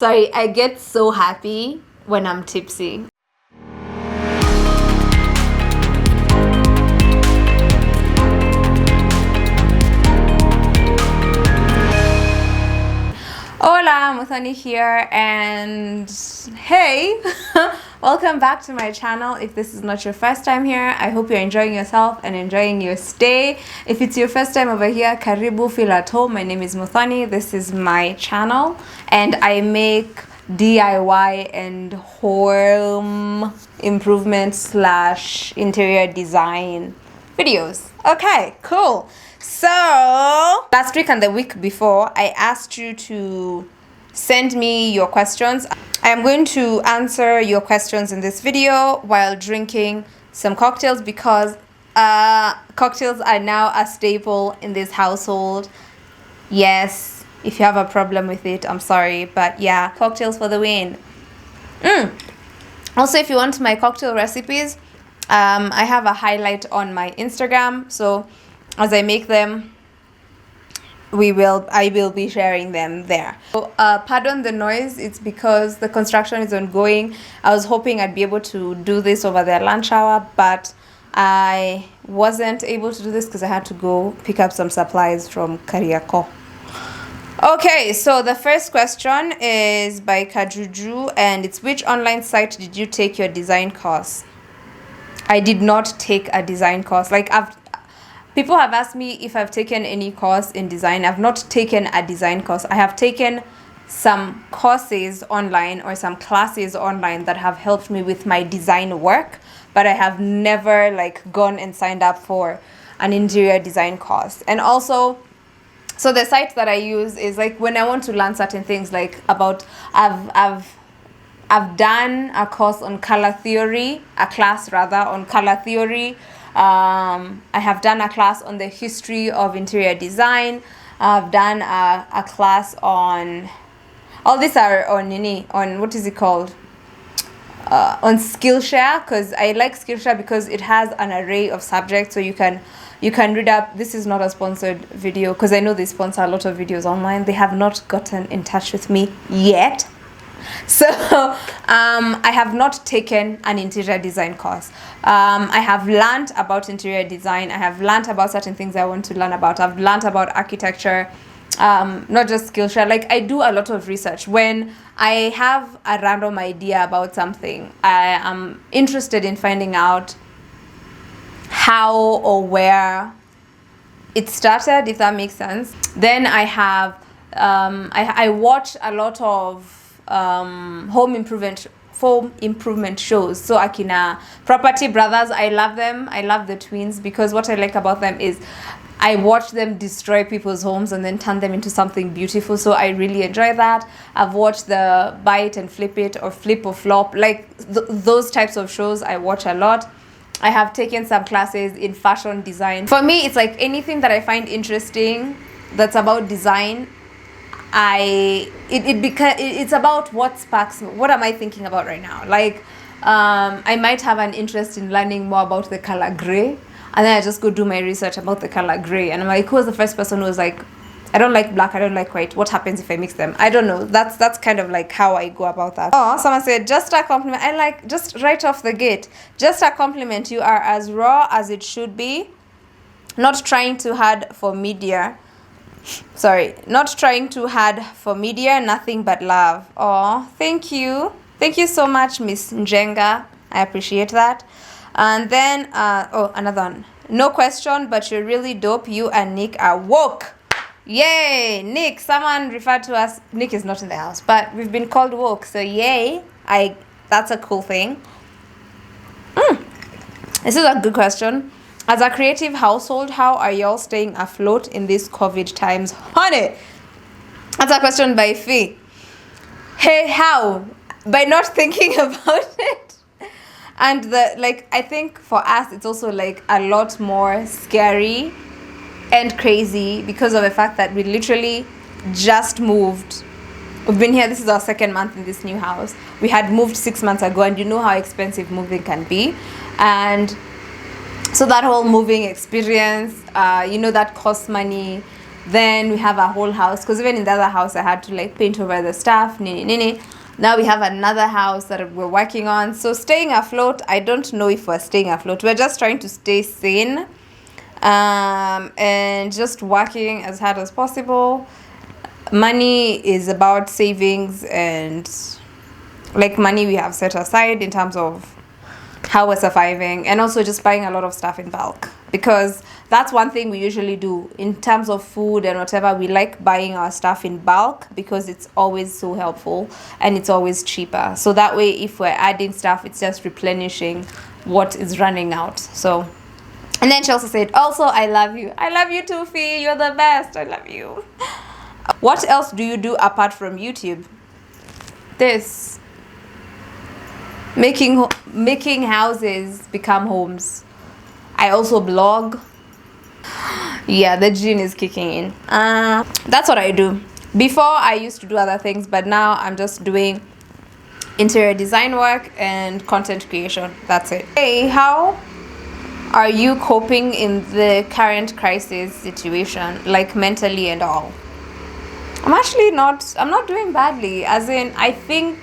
Sorry, I get so happy when I'm tipsy. Hola, Muthoni here, and hey, welcome back to my channel. If this is not your first time here, I hope you're enjoying yourself and enjoying your stay. If it's your first time over here, karibu, feel at home. My name is Muthoni. This is my channel, and I make DIY and home improvement / interior design videos. Okay, cool. So last week and the week before, I asked you to send me your questions. I am going to answer your questions in this video while drinking some cocktails, because cocktails are now a staple in this household. Yes, if you have a problem with it, I'm sorry, but yeah, cocktails for the win. Also, if you want my cocktail recipes, I have a highlight on my Instagram, so as I make them, I will be sharing them there. So, pardon the noise, it's because the construction is ongoing. I was hoping I'd be able to do this over the lunch hour, but I wasn't able to do this because I had to go pick up some supplies from Kariako. Okay, so the first question is by Kajuju, and it's: which online site did you take your design course? I did not take a design course. People have asked me if I've taken any course in design. I've not taken a design course. I have taken some courses online or some classes online that have helped me with my design work, but I have never gone and signed up for an interior design course. And also, so the site that I use is when I want to learn certain things, I've done a course on color theory, a class rather on color theory. I have done a class on the history of interior design. I've done a class on, all these are on what is it called? On Skillshare, because I like Skillshare because it has an array of subjects, so you can read up. This is not a sponsored video because I know they sponsor a lot of videos online. They have not gotten in touch with me yet. So I have not taken an interior design course. I have learned about interior design. I have learned about certain things I want to learn about. I've learned about architecture, not just Skillshare. I do a lot of research. When I have a random idea about something, I am interested in finding out how or where it started, if that makes sense. Then I have I watch a lot of home improvement shows. So Akina Property Brothers, I love them. I love the twins because what I like about them is I watch them destroy people's homes and then turn them into something beautiful. So I really enjoy that. I've watched the Buy It and Flip It or Flip or Flop, those types of shows I watch a lot. I have taken some classes in fashion design. For me, it's anything that I find interesting that's about design. It's about what sparks me. What am I thinking about right now? I might have an interest in learning more about the color gray, and then I just go do my research about the color gray, and I'm like, who was the first person who was like, I don't like black, I don't like white, what happens if I mix them? I don't know. That's kind of how I go about that. Oh, someone said, just a compliment. I just right off the gate, just a compliment. You are as raw as it should be, not trying too hard for media. Not trying too hard for media, nothing but love. Oh, thank you. Thank you so much, Miss Njenga. I appreciate that. And then, another one. No question, but you're really dope. You and Nick are woke. Yay, Nick. Someone referred to us. Nick is not in the house, but we've been called woke. So yay. That's a cool thing. This is a good question. As a creative household, how are y'all staying afloat in these COVID times? Honey, that's a question by Fee. Hey, how? By not thinking about it. And I think for us, it's also a lot more scary and crazy because of the fact that we literally just moved. We've been here, this is our second month in this new house. We had moved 6 months ago, and you know how expensive moving can be. And so that whole moving experience, that costs money. Then we have our whole house, because even in the other house I had to like paint over the stuff. Now we have another house that we're working on. So staying afloat, I don't know if we're staying afloat. We're just trying to stay sane, and just working as hard as possible. Money is about savings and like money we have set aside in terms of how we're surviving, and also just buying a lot of stuff in bulk, because that's one thing we usually do in terms of food and whatever. We like buying our stuff in bulk because it's always so helpful and it's always cheaper. So that way, if we're adding stuff, it's just replenishing what is running out. So, and then she also said, also, I love you. I love you too, Fee. You're the best. I love you. What else do you do apart from YouTube? This. Making houses become homes. I also blog. Yeah, the gene is kicking in. That's what I do. Before I used to do other things, but now I'm just doing interior design work and content creation. That's it. Hey, how are you coping in the current crisis situation, like mentally and all? I'm not doing badly, as in I think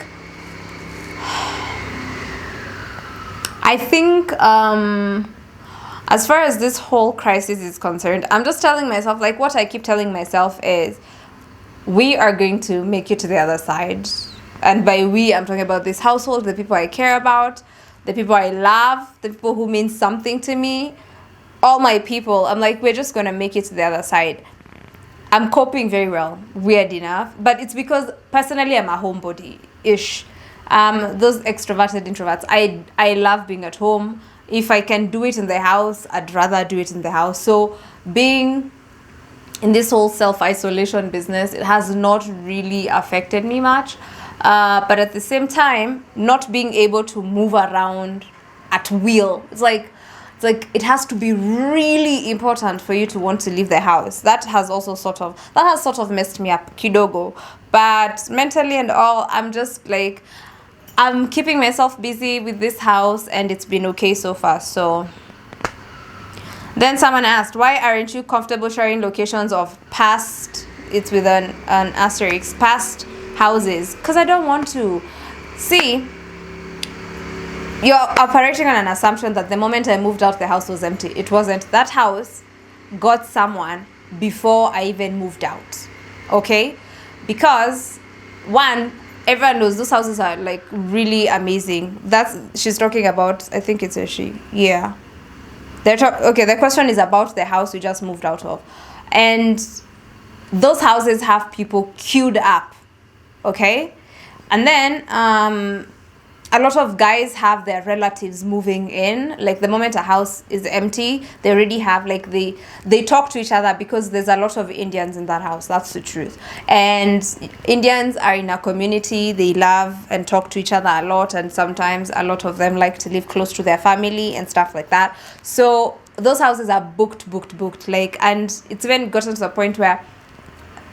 as far as this whole crisis is concerned, I'm just telling myself, like what I keep telling myself is, we are going to make it to the other side. And by we, I'm talking about this household, the people I care about, the people I love, the people who mean something to me, all my people. I'm like, we're just going to make it to the other side. I'm coping very well, weird enough, but it's because personally I'm a homebody-ish. Those extroverted introverts, I love being at home. If I can do it in the house, I'd rather do it in the house. So being in this whole self-isolation business, it has not really affected me much. But at the same time, not being able to move around at will, it's like it has to be really important for you to want to leave the house. That has sort of messed me up kidogo. But mentally and all, I'm just like, I'm keeping myself busy with this house, and it's been okay so far. So then someone asked, why aren't you comfortable sharing locations of past, it's with an asterisk, past houses? Because I don't want to. See, you're operating on an assumption that the moment I moved out, the house was empty. It wasn't. That house got someone before I even moved out. Okay? Because one, everyone knows those houses are like really amazing. She's talking about, I think it's a she. Yeah. Okay, the question is about the house we just moved out of. And those houses have people queued up. Okay? And then a lot of guys have their relatives moving in. Like the moment a house is empty, they already have like they talk to each other, because there's a lot of Indians in that house. That's the truth. And Indians are in a community. They love and talk to each other a lot, and sometimes a lot of them like to live close to their family and stuff like that. So those houses are booked. Like, and it's even gotten to the point where,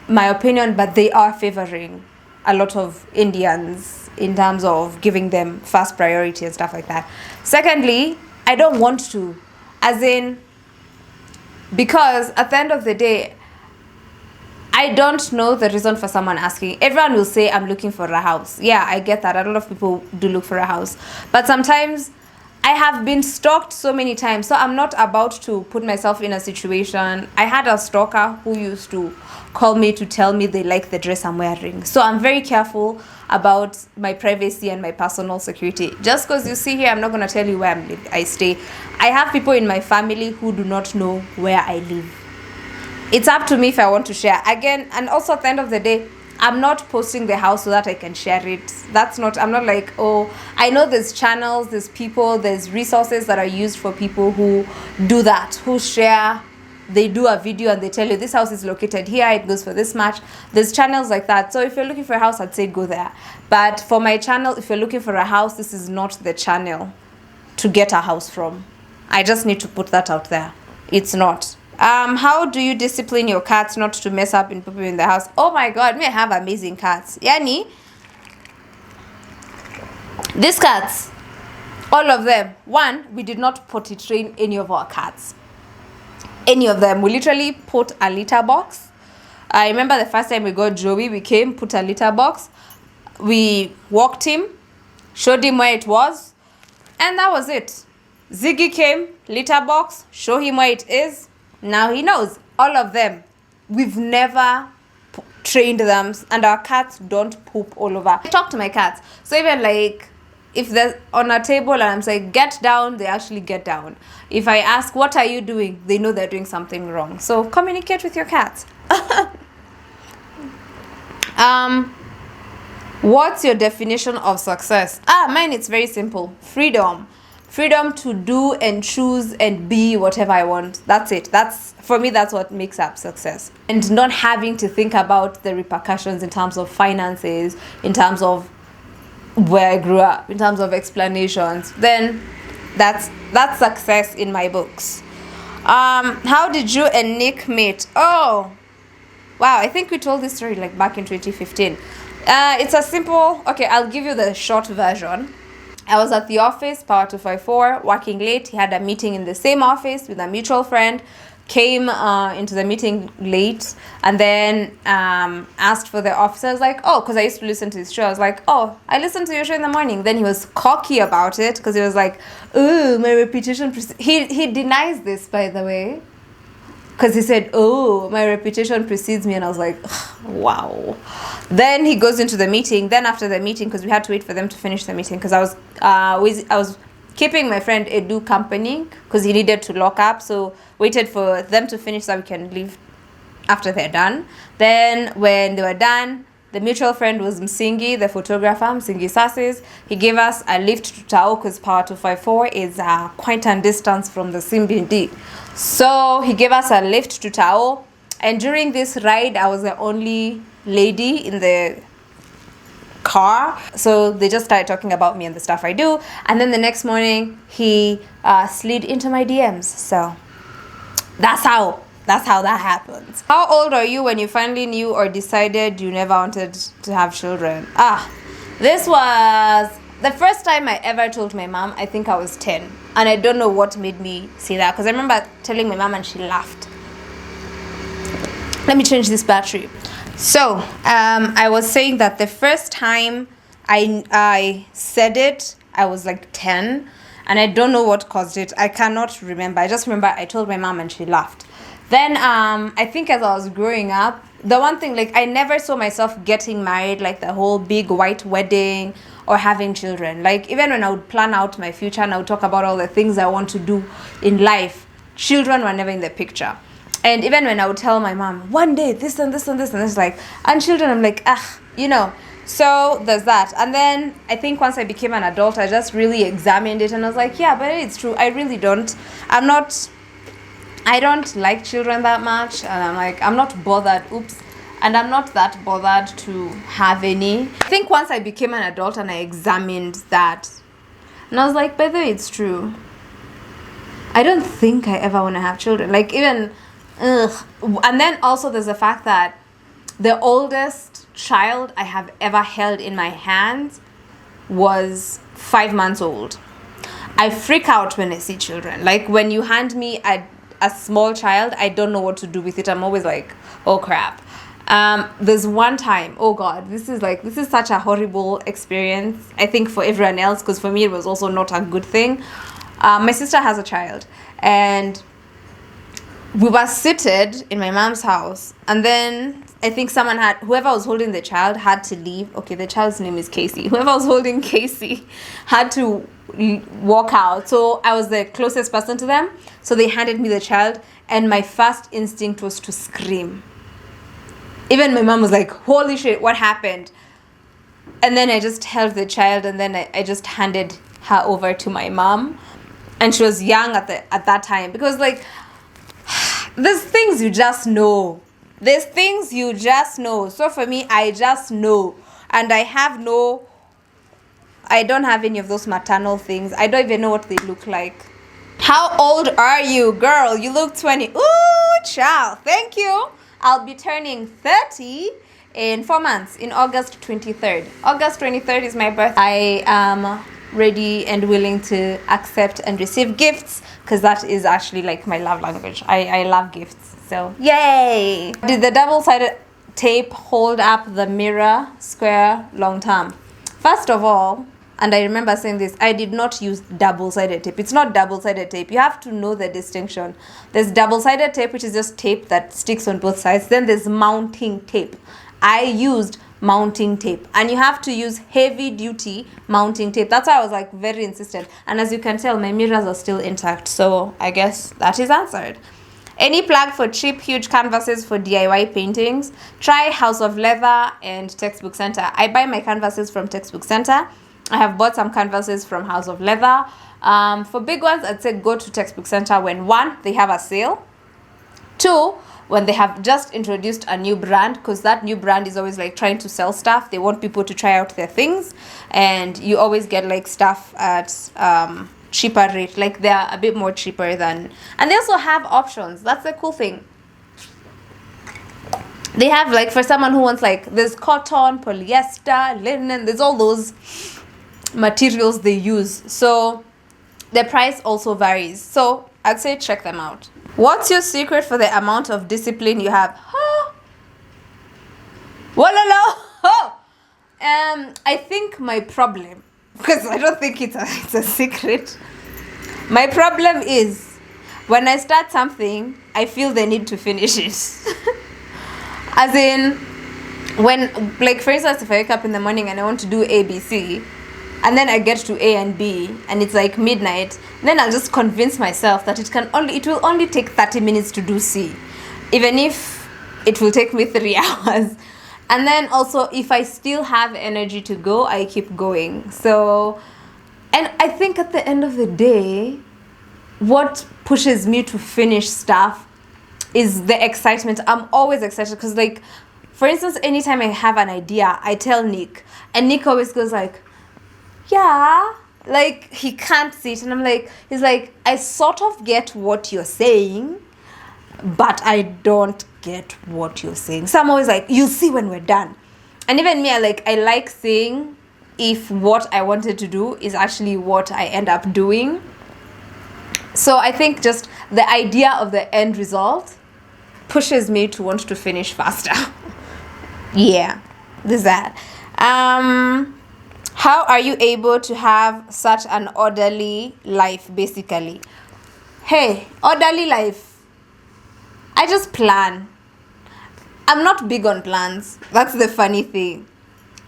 my opinion, but they are favoring a lot of Indians in terms of giving them first priority and stuff like that. Secondly, I don't want to, as in, because at the end of the day, I don't know the reason for someone asking. Everyone will say, I'm looking for a house. Yeah, I get that. A lot of people do look for a house. But sometimes I have been stalked so many times, so I'm not about to put myself in a situation. I had a stalker who used to call me to tell me they like the dress I'm wearing. So I'm very careful about my privacy and my personal security. Just because you see here, I'm not going to tell you where I stay. I have people in my family who do not know where I live. It's up to me if I want to share. Again, and also at the end of the day, I'm not posting the house so that I can share it. I'm not like, oh, I know there's channels, there's people, there's resources that are used for people who do that, who share. They do a video and they tell you this house is located here, it goes for this much. There's channels like that. So if you're looking for a house, I'd say go there. But for my channel, if you're looking for a house, this is not the channel to get a house from. I just need to put that out there. It's not. How do you discipline your cats not to mess up in people in the house? Oh my God, me, I have amazing cats. Yani, these cats, all of them. One, we did not potty train any of our cats. Any of them. We literally put a litter box I remember the first time we got Joey, we came, put a litter box, we walked him, showed him where it was, and that was it. Ziggy came, litter box, show him where it is. Now he knows. All of them. We've never trained them, and our cats don't poop all over. I talk to my cats. So even like, if they're on a table and I'm saying, get down, they actually get down. If I ask, what are you doing? They know they're doing something wrong. So communicate with your cats. What's your definition of success? Mine, it's very simple. Freedom to do and choose and be whatever I want. That's it. For me, that's what makes up success. And not having to think about the repercussions in terms of finances, in terms of where I grew up, in terms of explanations. Then that's success in my books. How did you and Nick meet? Oh, wow. I think we told this story like back in 2015. It's a simple, okay, I'll give you the short version. I was at the office, Power 254, working late. He had a meeting in the same office with a mutual friend, came into the meeting late, and then asked for the office. I was like, oh, because I used to listen to his show. I was like, oh, I listened to your show in the morning. Then he was cocky about it because he was like, oh, my reputation. He denies this, by the way. Because he said, oh, my reputation precedes me. And I was like, wow. Then he goes into the meeting. Then after the meeting, because we had to wait for them to finish the meeting, because I was keeping my friend Edu company because he needed to lock up. So waited for them to finish so we can leave after they're done. Then when they were done, the mutual friend was Msingi, the photographer, Msingi Sasses. He gave us a lift to Tao because Power 254 is quite a distance from the CBD. So he gave us a lift to Tao. And during this ride, I was the only lady in the car. So they just started talking about me and the stuff I do. And then the next morning, he slid into my DMs. So that's how that happens. How old are you when you finally knew or decided you never wanted to have children? This was the first time I ever told my mom. I think I was 10. And I don't know what made me say that, because I remember telling my mom and she laughed. Let me change this battery. So I was saying that the first time I said it, I was like 10. And I don't know what caused it. I cannot remember. I just remember I told my mom and she laughed. Then I think as I was growing up, the one thing, like, I never saw myself getting married, like the whole big white wedding or having children. Like, even when I would plan out my future and I would talk about all the things I want to do in life, children were never in the picture. And even when I would tell my mom, one day, this and this and this, and it's like, and children, I'm like, So there's that. And then I think once I became an adult, I just really examined it and I was like, yeah, but it's true. I really don't. I don't like children that much. And I'm like, I'm not bothered. And I'm not that bothered to have any. I think once I became an adult and I examined that, and I was like, by the way, it's true. I don't think I ever want to have children. Like, even, And then also there's the fact that the oldest child I have ever held in my hands was 5 months old. I freak out when I see children. Like, when you hand me a small child, I don't know what to do with it. I'm always like, oh crap. There's one time, oh god, this is such a horrible experience, I think, for everyone else, because for me it was also not a good thing. My sister has a child, and we were seated in my mom's house, and then I think whoever was holding the child had to leave. Okay, the child's name is Casey. Whoever was holding Casey had to walk out. So I was the closest person to them. So they handed me the child, and my first instinct was to scream. Even my mom was like, holy shit, what happened? And then I just held the child, and then I just handed her over to my mom. And she was young at that time, because, like, there's things you just know. There's things you just know. So for me, I just know. And I don't have any of those maternal things. I don't even know what they look like. How old are you? Girl, you look 20. Ooh, child. Thank you. I'll be turning 30 in 4 months, in August 23rd. August 23rd is my birthday. I am ready and willing to accept and receive gifts, because that is actually like my love language. I love gifts. So yay! Did the double-sided tape hold up the mirror square long term? First of all, and I remember saying this, I did not use double-sided tape. It's not double-sided tape. You have to know the distinction. There's double-sided tape, which is just tape that sticks on both sides. Then there's mounting tape. I used mounting tape, and you have to use heavy-duty mounting tape. That's why I was like very insistent. And as you can tell, my mirrors are still intact, so I guess that is answered. Any plug for cheap, huge canvases for DIY paintings? Try House of Leather and Textbook Center. I buy my canvases from Textbook Center. I have bought some canvases from House of Leather. For big ones, I'd say go to Textbook Center when 1, they have a sale. 2, when they have just introduced a new brand, because that new brand is always like trying to sell stuff. They want people to try out their things, and you always get like stuff at cheaper rate. Like they're a bit more cheaper than, and they also have options. That's the cool thing. They have like for someone who wants like there's cotton, polyester, linen, there's all those materials they use, so the price also varies. So I'd say check them out. What's your secret for the amount of discipline you have? I think my problem, because I don't think it's a secret, my problem is when I start something, I feel the need to finish it. As in, when, like for instance, if I wake up in the morning and I want to do ABC, and then I get to A and B, and it's like midnight, then I'll just convince myself that it will only take 30 minutes to do C, even if it will take me 3 hours. And then also, if I still have energy to go, I keep going. So, and I think at the end of the day, what pushes me to finish stuff is the excitement. I'm always excited because, like, for instance, anytime I have an idea, I tell Nick, and Nick always goes like, yeah, like he can't see it, and I'm like, he's like, I sort of get what you're saying, but I don't get what you're saying. So I'm always like, you'll see when we're done. And even me, I like seeing if what I wanted to do is actually what I end up doing. So I think just the idea of the end result pushes me to want to finish faster. Yeah, there's that. How are you able to have such an orderly life, basically? Hey, orderly life. I just plan. I'm not big on plans. That's the funny thing.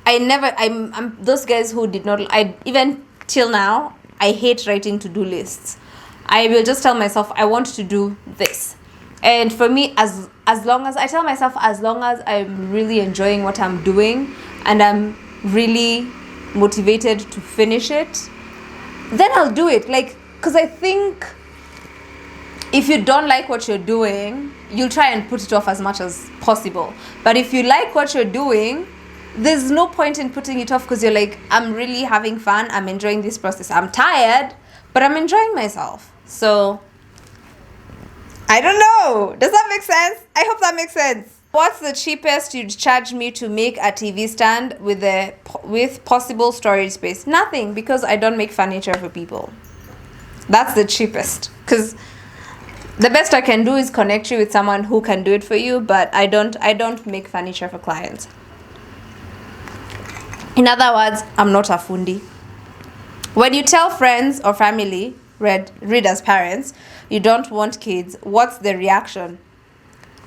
I'm those guys who did not, even till now, I hate writing to-do lists. I will just tell myself, I want to do this. And for me, as long as, I tell myself, as long as I'm really enjoying what I'm doing, and I'm really motivated to finish it, then I'll do it. Like, because I think if you don't like what you're doing, you'll try and put it off as much as possible. But if you like what you're doing, there's no point in putting it off, because you're like, I'm really having fun, I'm enjoying this process, I'm tired, but I'm enjoying myself. So I don't know, does that make sense? I hope that makes sense. What's the cheapest you'd charge me to make a TV stand with possible storage space? Nothing, because I don't make furniture for people. That's the cheapest, because the best I can do is connect you with someone who can do it for you, but I don't make furniture for clients. In other words, I'm not a fundi. When you tell friends or family, read as parents, you don't want kids, what's the reaction?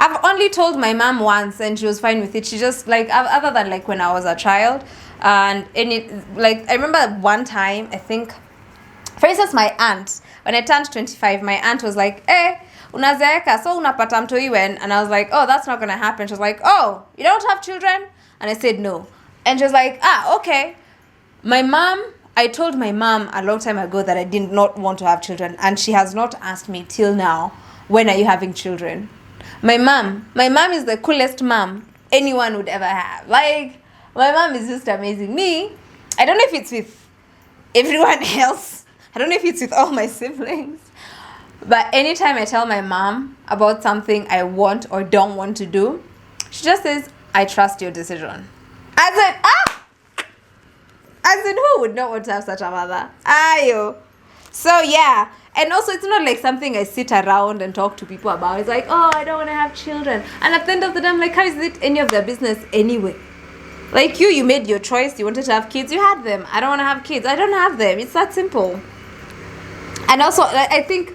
I've only told my mom once, and she was fine with it. She just, like, other than like when I was a child, and I remember one time, I think, for instance, my aunt, when I turned 25, my aunt was like, unazeeka, so unapata mtoi when? And I was like, oh, that's not gonna happen. She was like, oh, you don't have children? And I said no. And she was like, okay. I told my mom a long time ago that I did not want to have children, and she has not asked me till now, when are you having children? My mom is the coolest mom anyone would ever have. Like, my mom is just amazing. Me, I don't know if it's with everyone else. I don't know if it's with all my siblings. But anytime I tell my mom about something I want or don't want to do, she just says, I trust your decision. As in, who would not want to have such a mother? Ayo. So yeah, And also, it's not like something I sit around and talk to people about. It's like, oh, I don't want to have children. And at the end of the day, I'm like, how is it any of their business anyway? Like you made your choice. You wanted to have kids. You had them. I don't want to have kids. I don't have them. It's that simple. And also, I think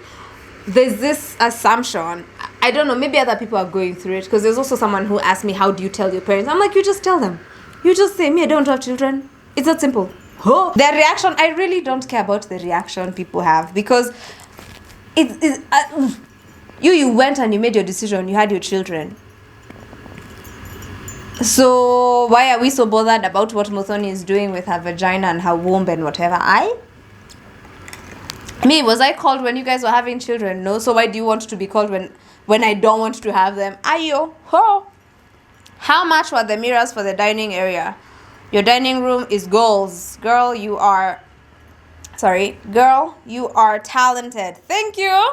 there's this assumption. I don't know. Maybe other people are going through it. Because there's also someone who asked me, how do you tell your parents? I'm like, you just tell them. You just say, me, I don't want to have children. It's that simple. Oh. Their reaction, I really don't care about the reaction people have, because you went and you made your decision, you had your children. So why are we so bothered about what Muthoni is doing with her vagina and her womb and whatever? Was I called when you guys were having children? No. So why do you want to be called when I don't want to have them? Ayo. Ho. How much were the mirrors for the dining area? Your dining room is goals. Girl, you are talented. Thank you.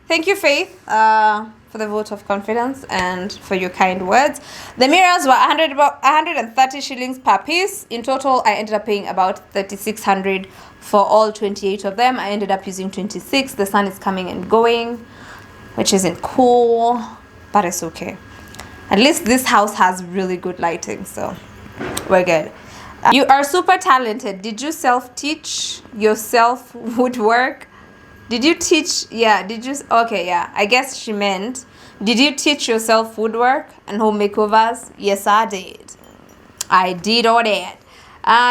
Thank you, Faith, for the vote of confidence and for your kind words. The mirrors were 130 shillings per piece. In total, I ended up paying about 3,600 for all 28 of them. I ended up using 26. The sun is coming and going, which isn't cool, but it's okay. At least this house has really good lighting, so we're good. You are super talented. Did you self-teach yourself woodwork? Did you teach? Yeah, did you? Okay, yeah. I guess she meant, did you teach yourself woodwork and home makeovers? Yes, I did. I did all that.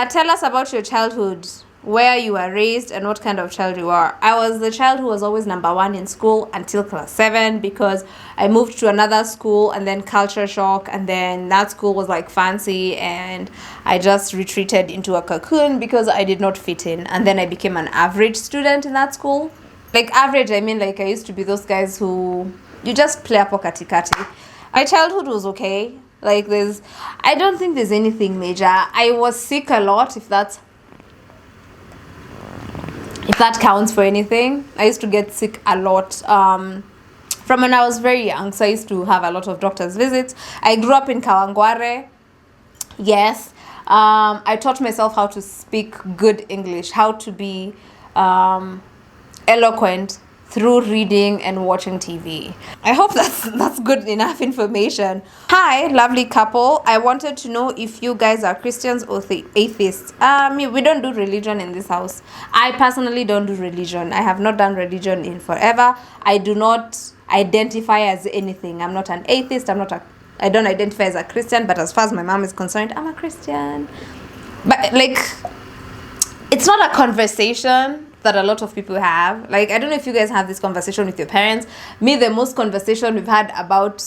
Tell us about your childhood, where you were raised and what kind of child you are. I was the child who was always number 1 in school until class 7, because I moved to another school and then culture shock, and then that school was like fancy and I just retreated into a cocoon because I did not fit in, and then I became an average student in that school. Like average, I mean like I used to be those guys who you just play apo katikati. My childhood was okay. Like I don't think there's anything major. I was sick a lot, if that counts for anything. I used to get sick a lot from when I was very young, so I used to have a lot of doctor's visits. I grew up in Kawangware. Yes. I taught myself how to speak good English, how to be eloquent through reading and watching TV. I hope that's good enough information. Hi, lovely couple. I wanted to know if you guys are Christians or atheists. We don't do religion in this house. I personally don't do religion. I have not done religion in forever. I do not identify as anything. I'm not an atheist. I don't identify as a Christian, but as far as my mom is concerned, I'm a Christian. But like, it's not a conversation that a lot of people have. Like, I don't know if you guys have this conversation with your parents. Me, the most conversation we've had about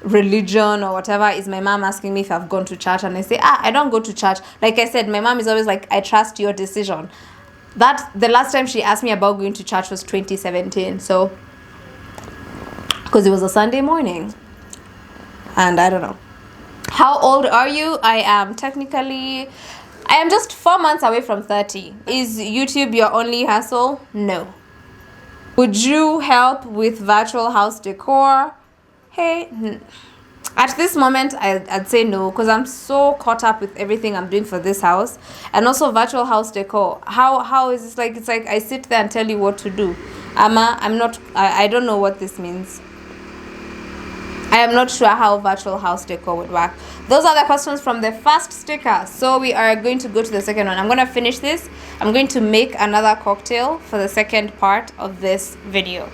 religion or whatever is my mom asking me if I've gone to church, and I say, I don't go to church. Like I said, my mom is always like, I trust your decision. That the last time she asked me about going to church was 2017. So, because it was a Sunday morning. And I don't know. How old are you? I am just 4 months away from 30. Is YouTube your only hustle? No. Would you help with virtual house decor? Hey, at this moment, I'd say no, because I'm so caught up with everything I'm doing for this house. And also virtual house decor. How is this like? It's like I sit there and tell you what to do. I don't know what this means. I am not sure how virtual house decor would work. Those are the questions from the first sticker. So we are going to go to the second one. I'm going to finish this. I'm going to make another cocktail for the second part of this video.